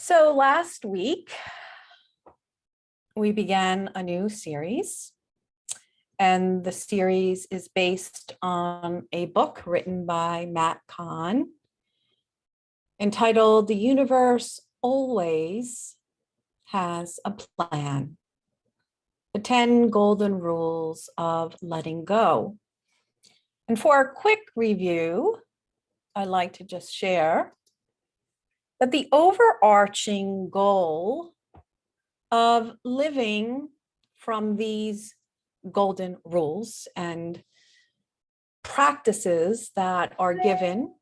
So last week, we began a new series, and the series is based on a book written by Matt Kahn entitled "The Universe Always Has a Plan: The 10 Golden Rules of Letting Go." And for a quick review, I'd like to just share that the overarching goal of living from these golden rules and practices that are given,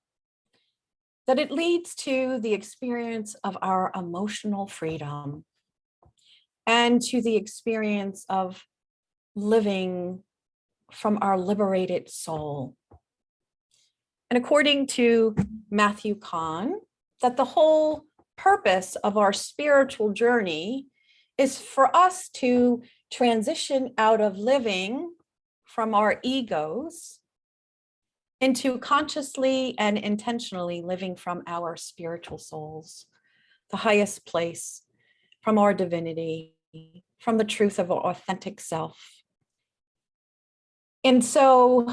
that it leads to the experience of our emotional freedom and to the experience of living from our liberated soul. And according to Matthew Kahn, that the whole purpose of our spiritual journey is for us to transition out of living from our egos into consciously and intentionally living from our spiritual souls, the highest place, from our divinity, from the truth of our authentic self. And so,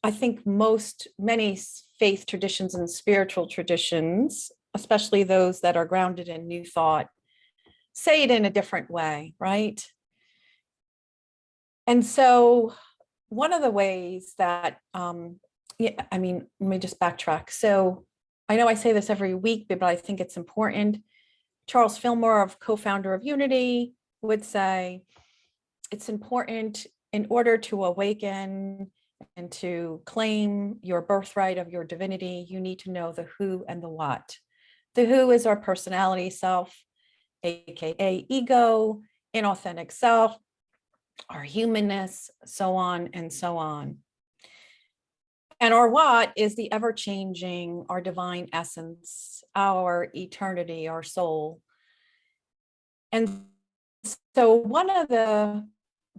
I think many faith traditions and spiritual traditions, especially those that are grounded in New Thought, say it in a different way, right? And so one of the ways that, let me just backtrack. So I know I say this every week, but I think it's important. Charles Fillmore, co-founder of Unity, would say it's important in order to awaken and to claim your birthright of your divinity, you need to know the who and the what. The who is our personality self, aka ego, inauthentic self, our humanness, so on and so on. And our what is the ever-changing, our divine essence, our eternity, our soul. And so one of the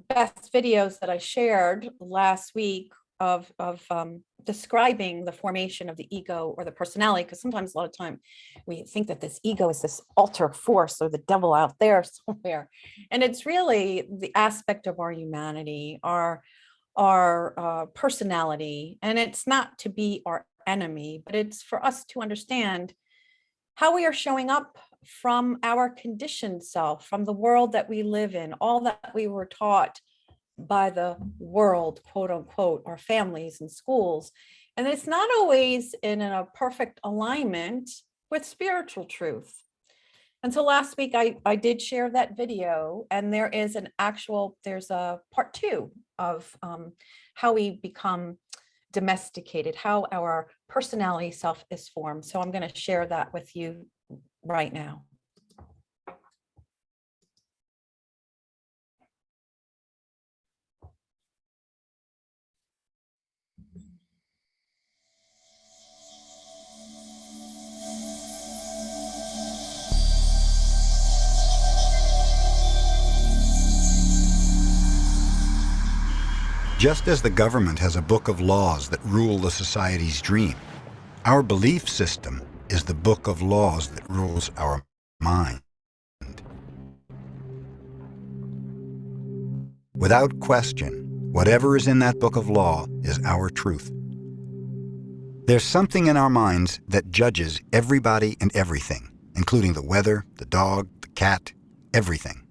best videos that I shared last week of describing the formation of the ego or the personality, because sometimes a lot of time we think that this ego is this alter force or the devil out there somewhere, and it's really the aspect of our humanity, our personality, and it's not to be our enemy, but it's for us to understand how we are showing up from our conditioned self, from the world that we live in, all that we were taught by the world, quote unquote, our families and schools. And it's not always in a perfect alignment with spiritual truth. And so last week I did share that video, and there's a part 2 of how we become domesticated, how our personality self is formed. So I'm going to share that with you right now. Just as the government has a book of laws that rule the society's dream, our belief system is the book of laws that rules our mind. Without question, whatever is in that book of law is our truth. There's something in our minds that judges everybody and everything, including the weather, the dog, the cat, everything.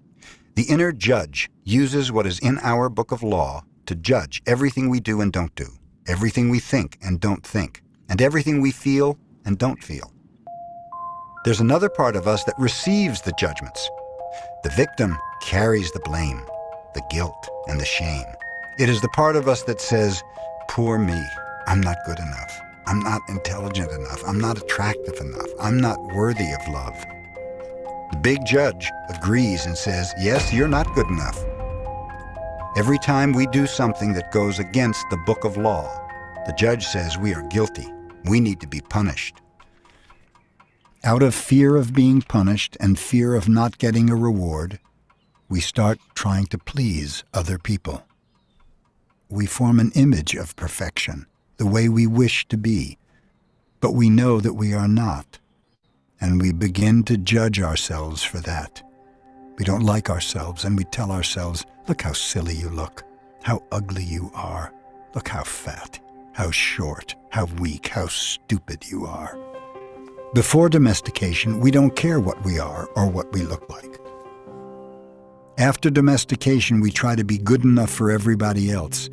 The inner judge uses what is in our book of law to judge everything we do and don't do, everything we think and don't think, and everything we feel and don't feel. There's another part of us that receives the judgments. The victim carries the blame, the guilt, and the shame. It is the part of us that says, "Poor me, I'm not good enough. I'm not intelligent enough. I'm not attractive enough. I'm not worthy of love." The big judge agrees and says, "Yes, you're not good enough." Every time we do something that goes against the book of law, the judge says we are guilty. We need to be punished. Out of fear of being punished and fear of not getting a reward, we start trying to please other people. We form an image of perfection, the way we wish to be, but we know that we are not. and we begin to judge ourselves for that. We don't like ourselves, and we tell ourselves, look how silly you look, how ugly you are, look how fat, how short, how weak, how stupid you are. Before domestication, we don't care what we are or what we look like. After domestication, we try to be good enough for everybody else,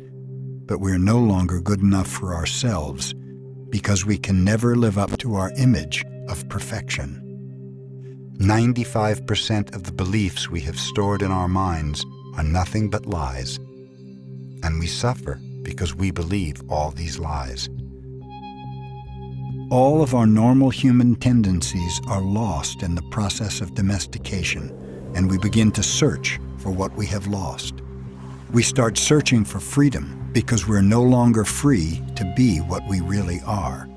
but we're no longer good enough for ourselves because we can never live up to our image of perfection. 95% of the beliefs we have stored in our minds are nothing but lies, and we suffer because we believe all these lies. All of our normal human tendencies are lost in the process of domestication, and we begin to search for what we have lost. We start searching for freedom because we're no longer free to be what we really are.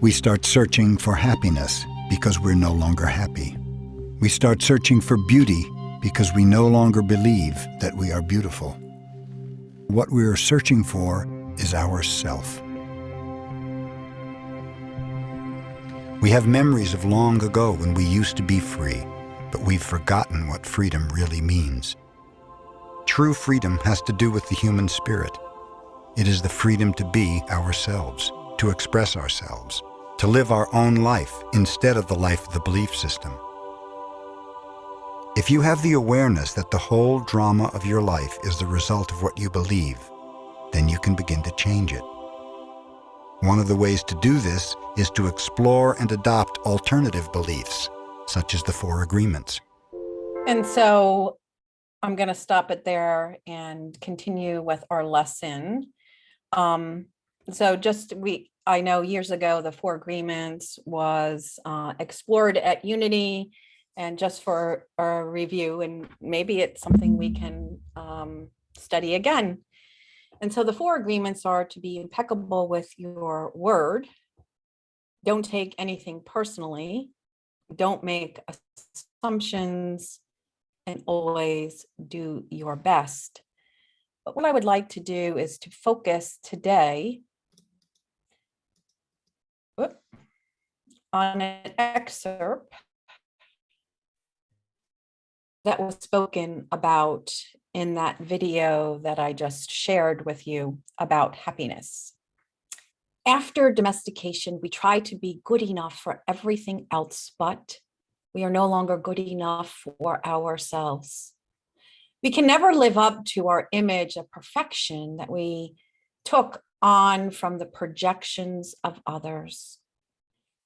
We start searching for happiness because we're no longer happy. We start searching for beauty because we no longer believe that we are beautiful. What we are searching for is ourself. We have memories of long ago when we used to be free, but we've forgotten what freedom really means. True freedom has to do with the human spirit. It is the freedom to be ourselves, to express ourselves, to live our own life instead of the life of the belief system. If you have the awareness that the whole drama of your life is the result of what you believe, then you can begin to change it. One of the ways to do this is to explore and adopt alternative beliefs, such as the 4 agreements. And so I'm going to stop it there and continue with our lesson. I know years ago, the 4 agreements was explored at Unity, and just for a review, and maybe it's something we can study again. And so the 4 agreements are to be impeccable with your word, don't take anything personally, don't make assumptions, and always do your best. But what I would like to do is to focus today on an excerpt that was spoken about in that video that I just shared with you about happiness. After domestication, we try to be good enough for everything else, but we are no longer good enough for ourselves. We can never live up to our image of perfection that we took on from the projections of others.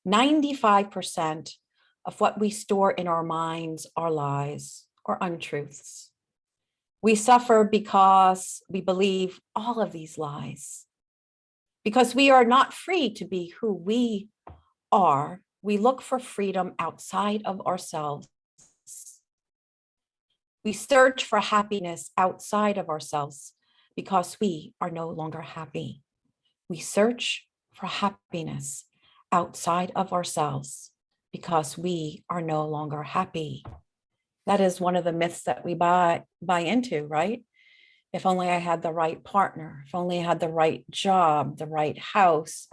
95% of what we store in our minds are lies or untruths. We suffer because we believe all of these lies. Because we are not free to be who we are, we look for freedom outside of ourselves. We search for happiness outside of ourselves because we are no longer happy. We search for happiness outside of ourselves because we are no longer happy. That is one of the myths that we buy into, right? If only I had the right partner, if only I had the right job, the right house,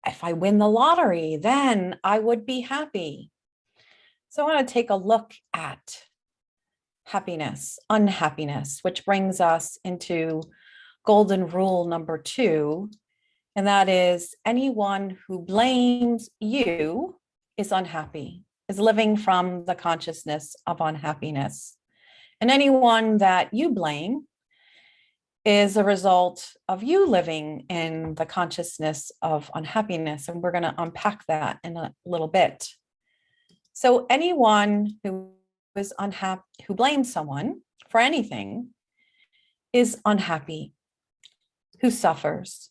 if I win the lottery, then I would be happy. So I want to take a look at happiness, unhappiness, which brings us into golden rule number 2. And that is anyone who blames you is unhappy, is living from the consciousness of unhappiness. And anyone that you blame is a result of you living in the consciousness of unhappiness. And we're going to unpack that in a little bit. So anyone who is unhappy, who blames someone for anything, is unhappy, who suffers,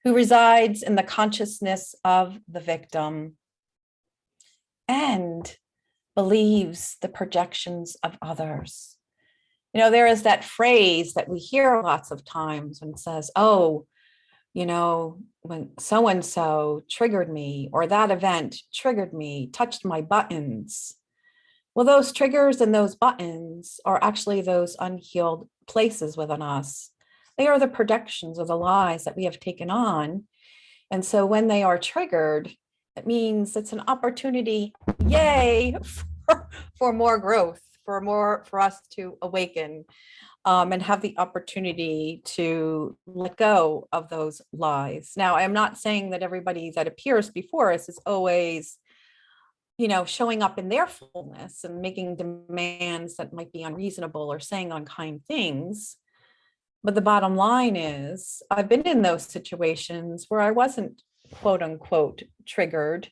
who resides in the consciousness of the victim and believes the projections of others. You know, there is that phrase that we hear lots of times when it says, oh, you know, when so-and-so triggered me, or that event triggered me, touched my buttons. Well, those triggers and those buttons are actually those unhealed places within us. They are the projections or the lies that we have taken on. And so when they are triggered, It means it's an opportunity, yay, for more growth, for us to awaken, and have the opportunity to let go of those lies. Now, I'm not saying that everybody that appears before us is always, showing up in their fullness and making demands that might be unreasonable or saying unkind things. But the bottom line is, I've been in those situations where I wasn't, quote unquote, triggered,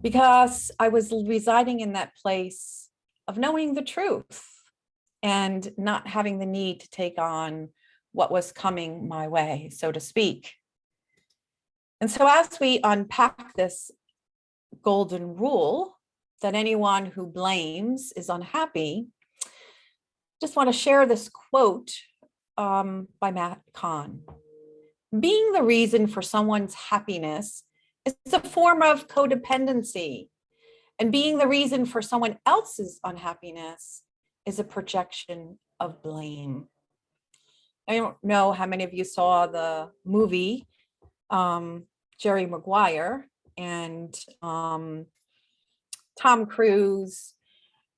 because I was residing in that place of knowing the truth and not having the need to take on what was coming my way, so to speak. And so as we unpack this golden rule that anyone who blames is unhappy, just want to share this quote by Matt Kahn. Being the reason for someone's happiness is a form of codependency, and being the reason for someone else's unhappiness is a projection of blame. I don't know how many of you saw the movie Jerry Maguire, and Tom Cruise,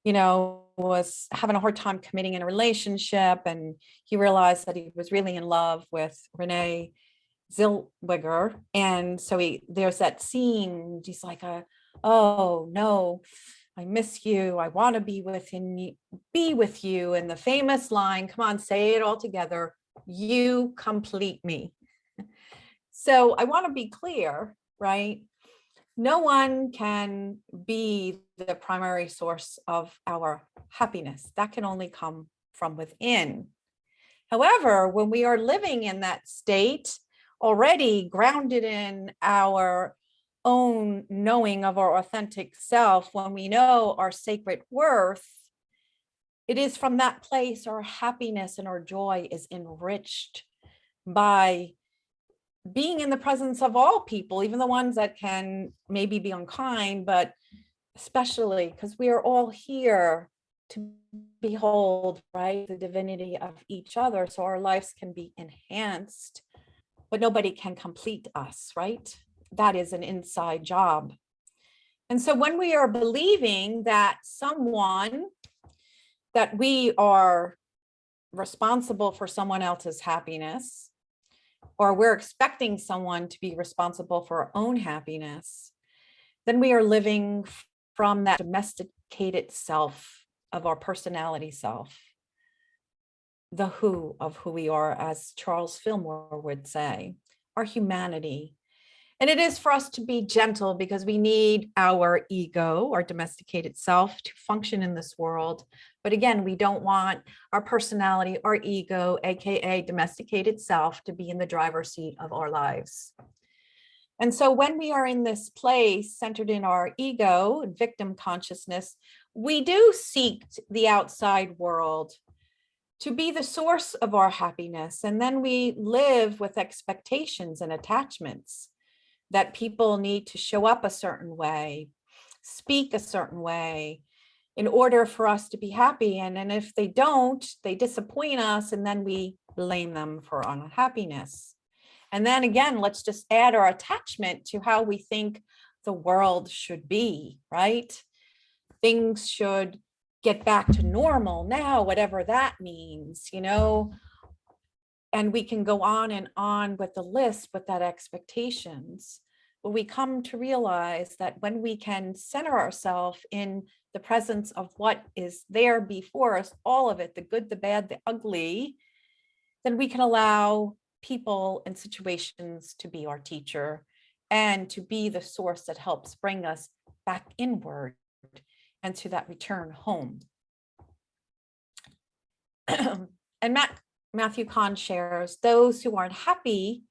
was having a hard time committing in a relationship, and he realized that he was really in love with Renee Zellweger. And so there's that scene, he's like, oh no, I miss you, I want to be with you. And the famous line, come on, say it all together, you complete me. So I want to be clear, right? No one can be the primary source of our happiness. That can only come from within. However, when we are living in that state, already grounded in our own knowing of our authentic self, when we know our sacred worth, it is from that place our happiness and our joy is enriched by being in the presence of all people, even the ones that can maybe be unkind, but especially because we are all here to behold, right, the divinity of each other, so our lives can be enhanced, but nobody can complete us, right? That is an inside job. And so when we are believing that we are responsible for someone else's happiness, or we're expecting someone to be responsible for our own happiness, then we are living from that domesticated self of our personality self, the who of who we are, as Charles Fillmore would say, our humanity. And it is for us to be gentle, because we need our ego, our domesticated self, to function in this world. But again, we don't want our personality, our ego, AKA domesticated self, to be in the driver's seat of our lives. And so when we are in this place centered in our ego and victim consciousness, we do seek the outside world to be the source of our happiness. And then we live with expectations and attachments that people need to show up a certain way, speak a certain way in order for us to be happy. And if they don't, they disappoint us, and then we blame them for unhappiness. And then again, let's just add our attachment to how we think the world should be, right? Things should get back to normal now, whatever that means, and we can go on and on with the list with that expectations. But we come to realize that when we can center ourselves in the presence of what is there before us, all of it, the good, the bad, the ugly, then we can allow people and situations to be our teacher and to be the source that helps bring us back inward and to that return home. And Matthew Kahn shares, those who aren't happy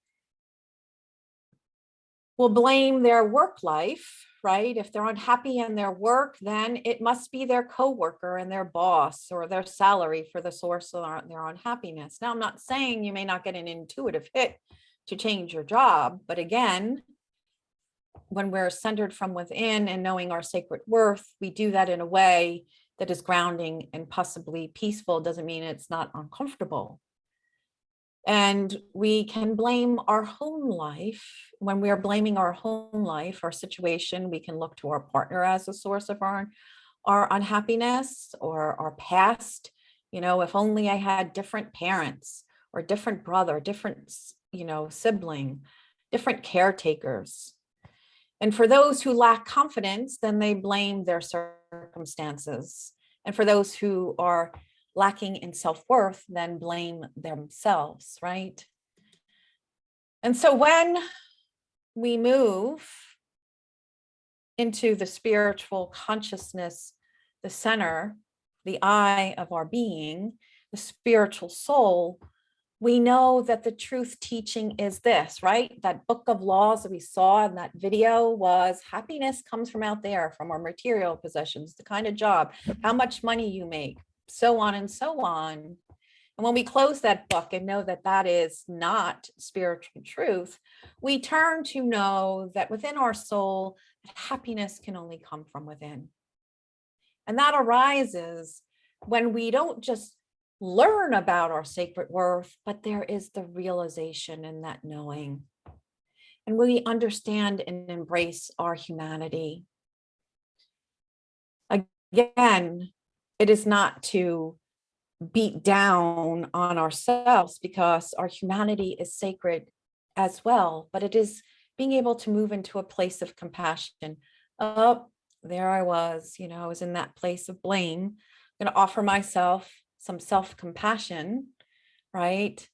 will blame their work life, right? If they're unhappy in their work, then it must be their coworker and their boss or their salary for the source of their unhappiness. Now, I'm not saying you may not get an intuitive hit to change your job, but again, when we're centered from within and knowing our sacred worth, we do that in a way that is grounding and possibly peaceful. Doesn't mean it's not uncomfortable. And we can blame our home life. When we are blaming our home life, our situation, we can look to our partner as a source of our unhappiness, or our past. If only I had different parents, or different brother, different, sibling, different caretakers. And for those who lack confidence, then they blame their circumstances. And for those who are lacking in self-worth, then blame themselves, right? And so when we move into the spiritual consciousness, the center, the eye of our being, the spiritual soul, we know that the truth teaching is this, right? That book of laws that we saw in that video was happiness comes from out there, from our material possessions, the kind of job, how much money you make, so on and so on. And when we close that book and know that that is not spiritual truth, we turn to know that within our soul, happiness can only come from within. And that arises when we don't just learn about our sacred worth, but there is the realization in that knowing. And we understand and embrace our humanity. Again, it is not to beat down on ourselves, because our humanity is sacred as well, but it is being able to move into a place of compassion. Oh, there I was, I was in that place of blame. I'm going to offer myself some self-compassion, right?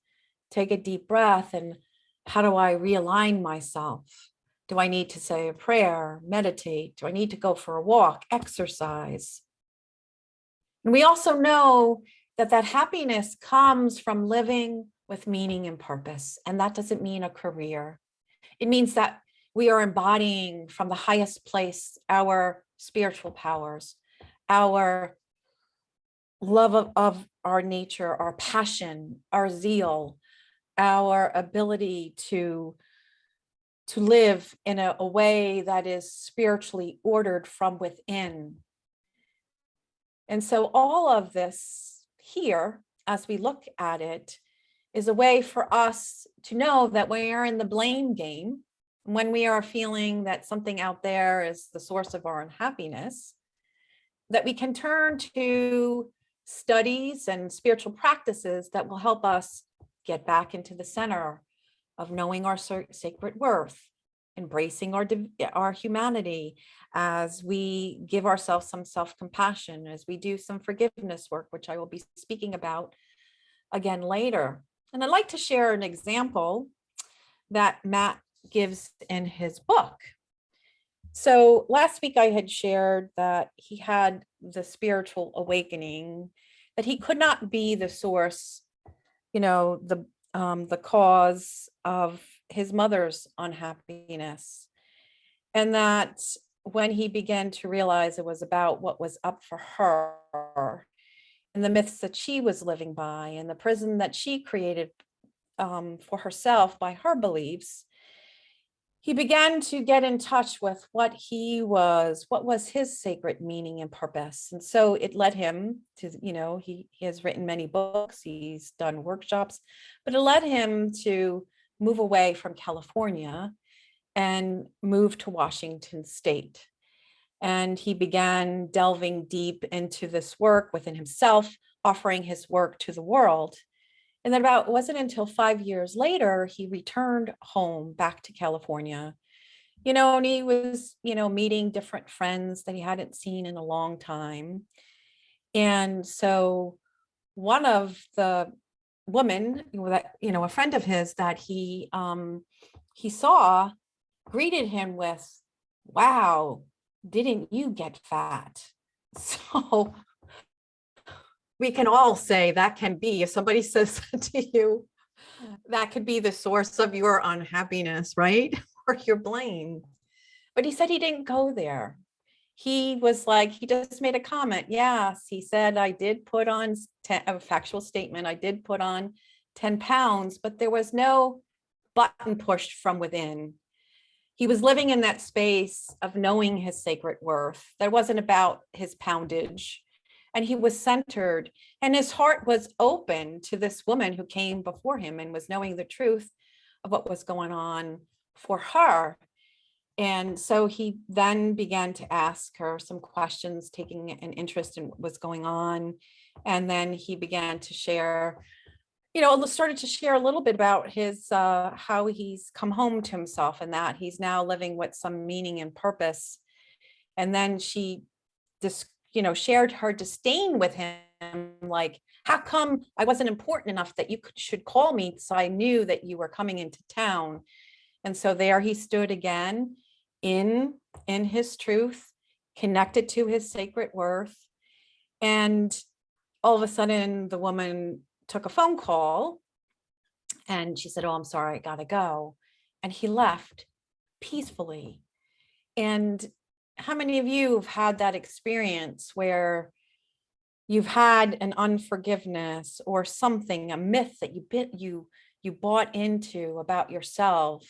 Take a deep breath. And how do I realign myself? Do I need to say a prayer, meditate? Do I need to go for a walk, exercise? And we also know that happiness comes from living with meaning and purpose. And that doesn't mean a career. It means that we are embodying from the highest place our spiritual powers, our love of our nature, our passion, our zeal, our ability to live in a way that is spiritually ordered from within. And so all of this here, as we look at it, is a way for us to know that we are in the blame game. When we are feeling that something out there is the source of our unhappiness, that we can turn to studies and spiritual practices that will help us get back into the center of knowing our sacred worth, embracing our humanity, as we give ourselves some self-compassion, as we do some forgiveness work, which I will be speaking about again later. And I'd like to share an example that Matt gives in his book. So last week I had shared that he had the spiritual awakening, that he could not be the source, the cause of his mother's unhappiness. And that when he began to realize it was about what was up for her, and the myths that she was living by, and the prison that she created for herself by her beliefs, he began to get in touch with what was his sacred meaning and purpose. And so it led him to, he has written many books, he's done workshops, but it led him to move away from California and move to Washington State. And he began delving deep into this work within himself, offering his work to the world. And then it wasn't until 5 years later, he returned home back to California, and he was, meeting different friends that he hadn't seen in a long time. And so one of the women that, a friend of his that he saw greeted him with, "Wow, didn't you get fat?" So we can all say that can be, if somebody says that to you, that could be the source of your unhappiness, right? Or your blame. But he said he didn't go there. He was like, he just made a comment. Yes, he said, I did put on a factual statement. I did put on 10 pounds, but there was no button pushed from within. He was living in that space of knowing his sacred worth. That wasn't about his poundage. and he was centered, and his heart was open to this woman who came before him and was knowing the truth of what was going on for her. And so he then began to ask her some questions, taking an interest in what was going on. And then he began to share, started to share a little bit about his, how he's come home to himself and that he's now living with some meaning and purpose. And then she just, shared her disdain with him, like, how come I wasn't important enough that you should call me so I knew that you were coming into town? And so there he stood again in his truth, connected to his sacred worth. And all of a sudden the woman took a phone call and she said, oh, I'm sorry, I gotta go. And he left peacefully. And how many of you have had that experience where you've had an unforgiveness or something, a myth that you bought into about yourself?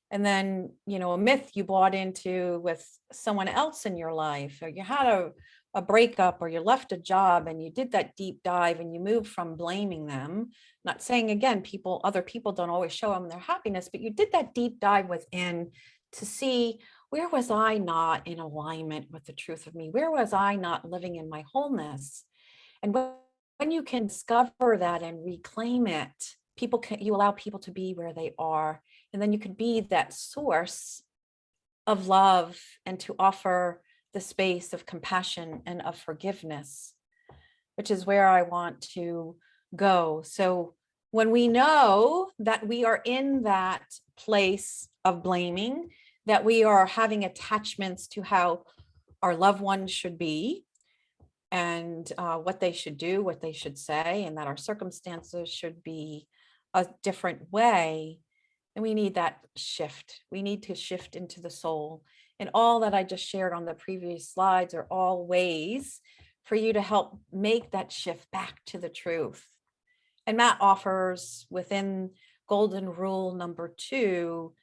And then, a myth you bought into with someone else in your life, or you had a breakup, or you left a job and you did that deep dive and you moved from blaming them. Not saying, again, other people don't always show them their happiness, but you did that deep dive within to see, where was I not in alignment with the truth of me? Where was I not living in my wholeness? And when you can discover that and reclaim it, you allow people to be where they are. And then you can be that source of love and to offer the space of compassion and of forgiveness, which is where I want to go. So when we know that we are in that place of blaming, that we are having attachments to how our loved ones should be, and what they should do, what they should say, and that our circumstances should be a different way, and we need that shift. We need to shift into the soul. And all that I just shared on the previous slides are all ways for you to help make that shift back to the truth. And Matt offers within Golden Rule number 2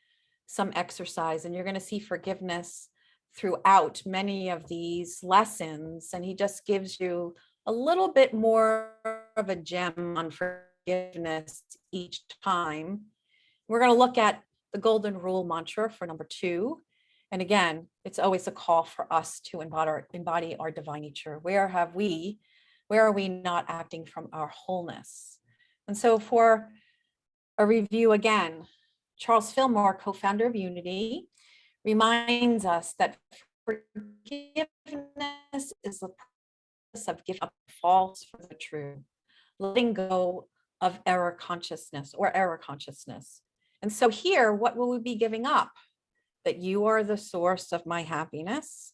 some exercise, and you're going to see forgiveness throughout many of these lessons. And he just gives you a little bit more of a gem on forgiveness each time. We're going to look at the Golden Rule mantra for number 2. And again, it's always a call for us to embody our divine nature. Where are we not acting from our wholeness? And so for a review again, Charles Fillmore, co-founder of Unity, reminds us that forgiveness is the process of giving up false for the true, letting go of error consciousness. And so here, what will we be giving up? That you are the source of my happiness,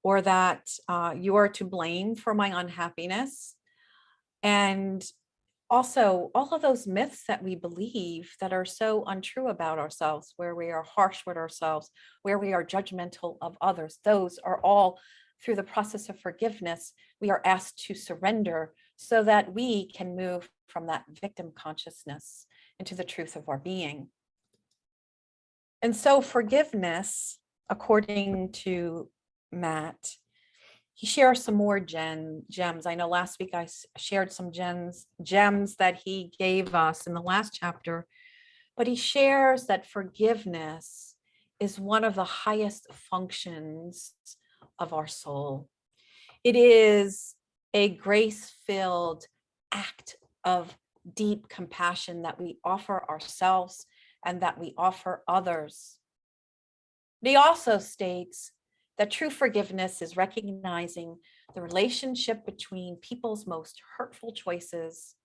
or that you are to blame for my unhappiness. And also all of those myths that we believe that are so untrue about ourselves, where we are harsh with ourselves, where we are judgmental of others, those are all through the process of forgiveness. We are asked to surrender so that we can move from that victim consciousness into the truth of our being. And so forgiveness, according to Matt, he shares some more gems. I know last week I shared some gems that he gave us in the last chapter, but he shares that forgiveness is one of the highest functions of our soul. It is a grace-filled act of deep compassion that we offer ourselves and that we offer others. He also states that true forgiveness is recognizing the relationship between people's most hurtful choices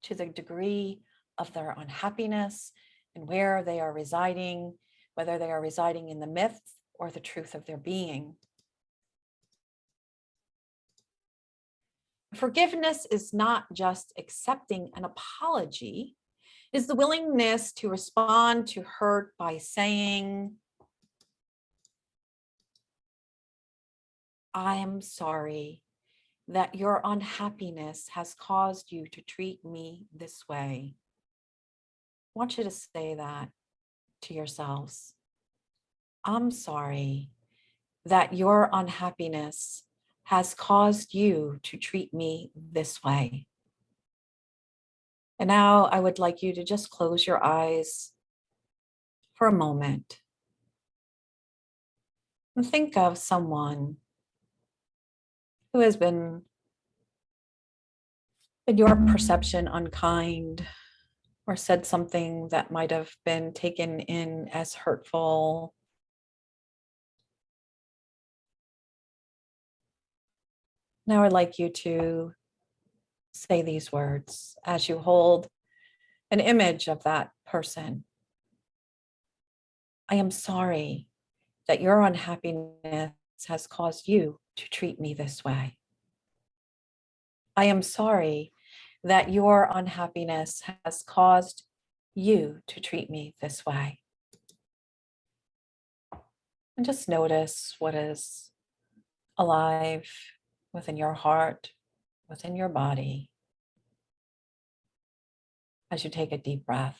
to the degree of their unhappiness and where they are residing, whether they are residing in the myth or the truth of their being. Forgiveness is not just accepting an apology, it is the willingness to respond to hurt by saying, I am sorry that your unhappiness has caused you to treat me this way. I want you to say that to yourselves. I'm sorry that your unhappiness has caused you to treat me this way. And now I would like you to just close your eyes for a moment and think of someone who has been, in your perception, unkind, or said something that might have been taken in as hurtful. Now I'd like you to say these words as you hold an image of that person. I am sorry that your unhappiness has caused you to treat me this way. I am sorry that your unhappiness has caused you to treat me this way. And just notice what is alive within your heart, within your body, as you take a deep breath.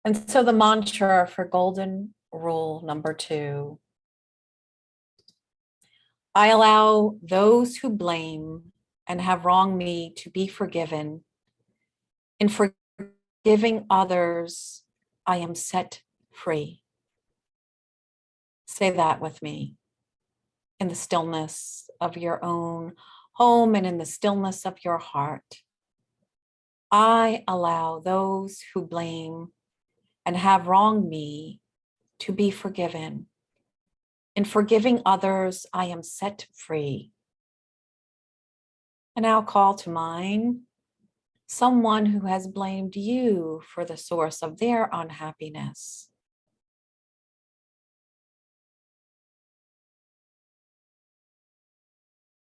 And so the mantra for golden rule number 2, I allow those who blame and have wronged me to be forgiven. In forgiving others, I am set free. Say that with me in the stillness of your own home and in the stillness of your heart. I allow those who blame and have wronged me to be forgiven. In forgiving others, I am set free. And now call to mind someone who has blamed you for the source of their unhappiness.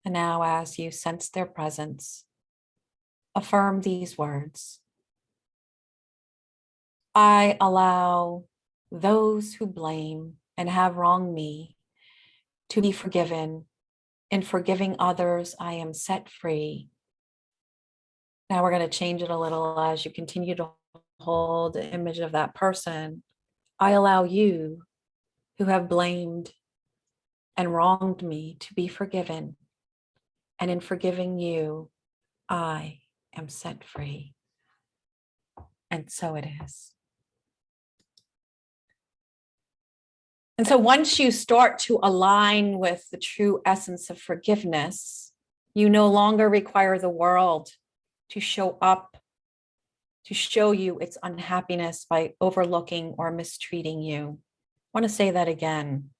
And now, as you sense their presence, affirm these words. I allow those who blame and have wronged me to be forgiven. In forgiving others, I am set free. Now we're going to change it a little as you continue to hold the image of that person. I allow you who have blamed and wronged me to be forgiven. And in forgiving you, I am set free. And so it is. And so once you start to align with the true essence of forgiveness, you no longer require the world to show up, to show you its unhappiness by overlooking or mistreating you. I want to say that again.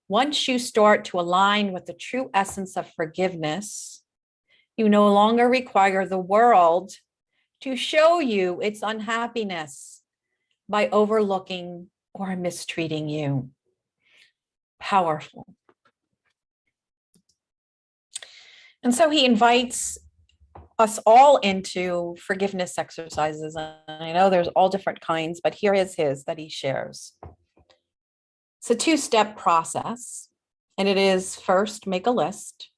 Once you start to align with the true essence of forgiveness, you no longer require the world to show you its unhappiness by overlooking or mistreating you. Powerful. And so he invites us all into forgiveness exercises. And I know there's all different kinds, but here is his that he shares. It's a 2-step process, and it is first make a list,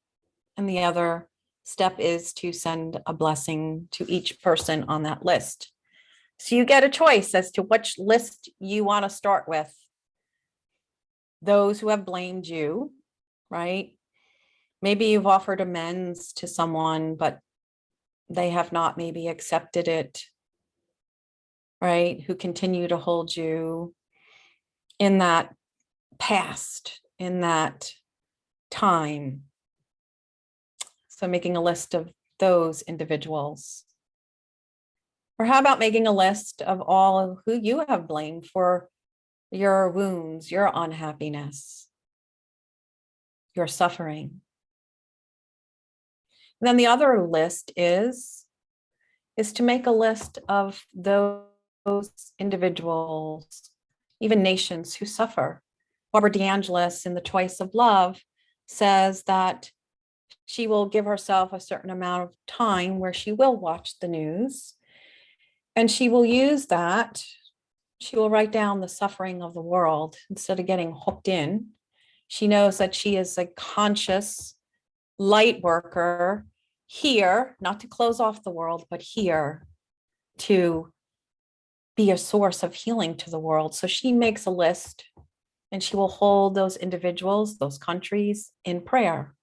and the other step is to send a blessing to each person on that list. So you get a choice as to which list you want to start with. Those who have blamed you, right? Maybe you've offered amends to someone, but they have not maybe accepted it, right? Who continue to hold you in that past, in that time. So making a list of those individuals. Or how about making a list of all who you have blamed for your wounds, your unhappiness, your suffering? And then the other list is to make a list of those individuals, even nations who suffer. Barbara DeAngelis in The Choice of Love says that she will give herself a certain amount of time where she will watch the news, and she will use that. She will write down the suffering of the world instead of getting hooked in. She knows that she is a conscious light worker here, not to close off the world, but here to be a source of healing to the world. So she makes a list and she will hold those individuals, those countries in prayer.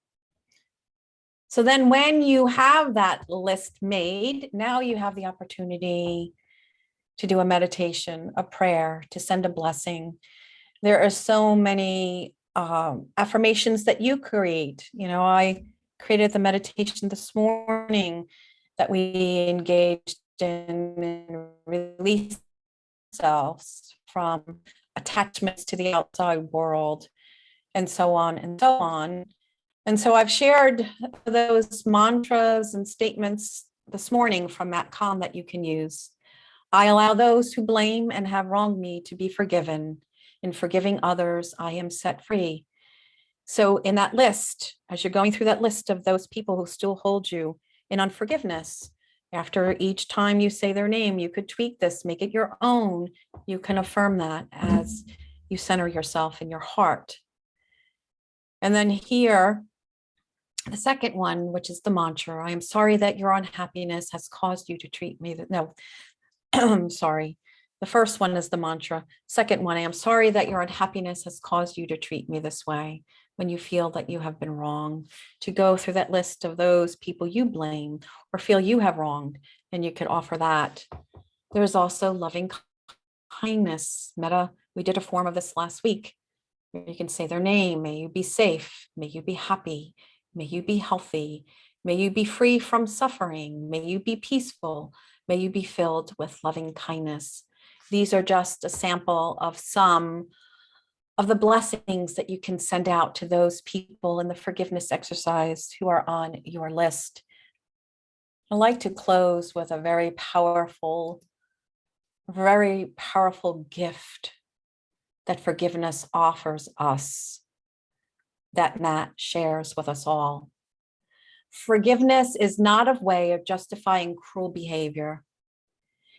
So then when you have that list made, now you have the opportunity to do a meditation, a prayer, to send a blessing. There are so many affirmations that you create. You know, I created the meditation this morning that we engaged in and release ourselves from attachments to the outside world, and so on and so on. And so I've shared those mantras and statements this morning from Matt Kahn that you can use. I allow those who blame and have wronged me to be forgiven. In forgiving others, I am set free. So in that list, as you're going through that list of those people who still hold you in unforgiveness, after each time you say their name, you could tweak this, make it your own. You can affirm that as you center yourself in your heart. And then here, the second one, which is the mantra, I am sorry that your unhappiness has caused you to treat me that, no, I'm sorry. The first one is the mantra. Second one, I am sorry that your unhappiness has caused you to treat me this way when you feel that you have been wrong. To go through that list of those people you blame or feel you have wronged, and you could offer that. There's also loving kindness. Metta, we did a form of this last week. You can say their name. May you be safe. May you be happy. May you be healthy. May you be free from suffering. May you be peaceful. May you be filled with loving kindness. These are just a sample of some of the blessings that you can send out to those people in the forgiveness exercise who are on your list. I'd like to close with a very powerful gift that forgiveness offers us, that Matt shares with us all. Forgiveness is not a way of justifying cruel behavior.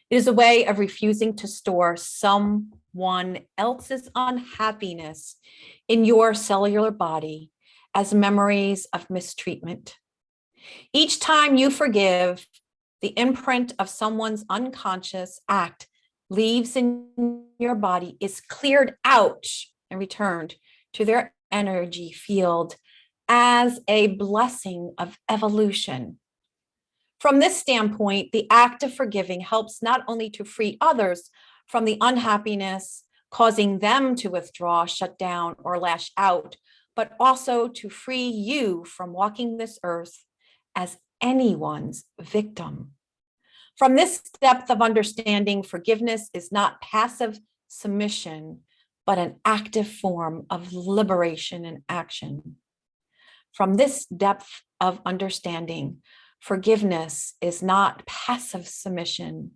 It is a way of refusing to store someone else's unhappiness in your cellular body as memories of mistreatment. Each time you forgive, the imprint of someone's unconscious act leaves in your body, is cleared out and returned to their energy field as a blessing of evolution. From this standpoint, the act of forgiving helps not only to free others from the unhappiness causing them to withdraw, shut down, or lash out, but also to free you from walking this earth as anyone's victim. From this depth of understanding, forgiveness is not passive submission, but an active form of liberation and action. From this depth of understanding, forgiveness is not passive submission,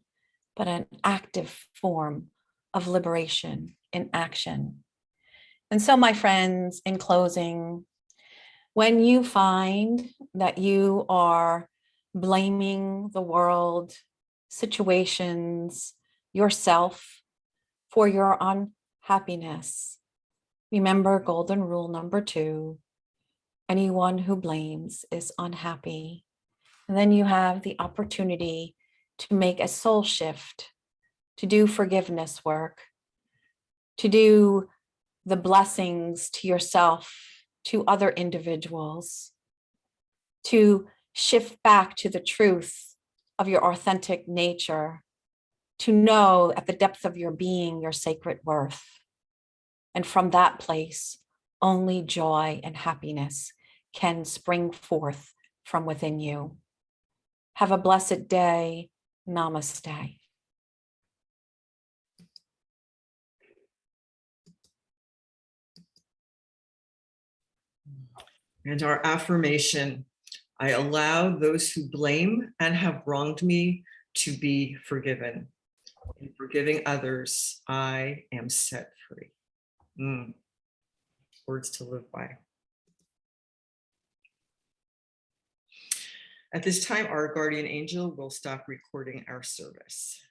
but an active form of liberation in action. And so, my friends, in closing, when you find that you are blaming the world, situations, yourself for your unhappiness, remember golden rule number 2, anyone who blames is unhappy. And then you have the opportunity to make a soul shift, to do forgiveness work, to do the blessings to yourself, to other individuals, to shift back to the truth of your authentic nature, to know at the depth of your being your sacred worth. And from that place, only joy and happiness can spring forth from within you. Have a blessed day. Namaste. And our affirmation, I allow those who blame and have wronged me to be forgiven. In forgiving others, I am set free. Words to live by. At this time, our guardian angel will stop recording our service.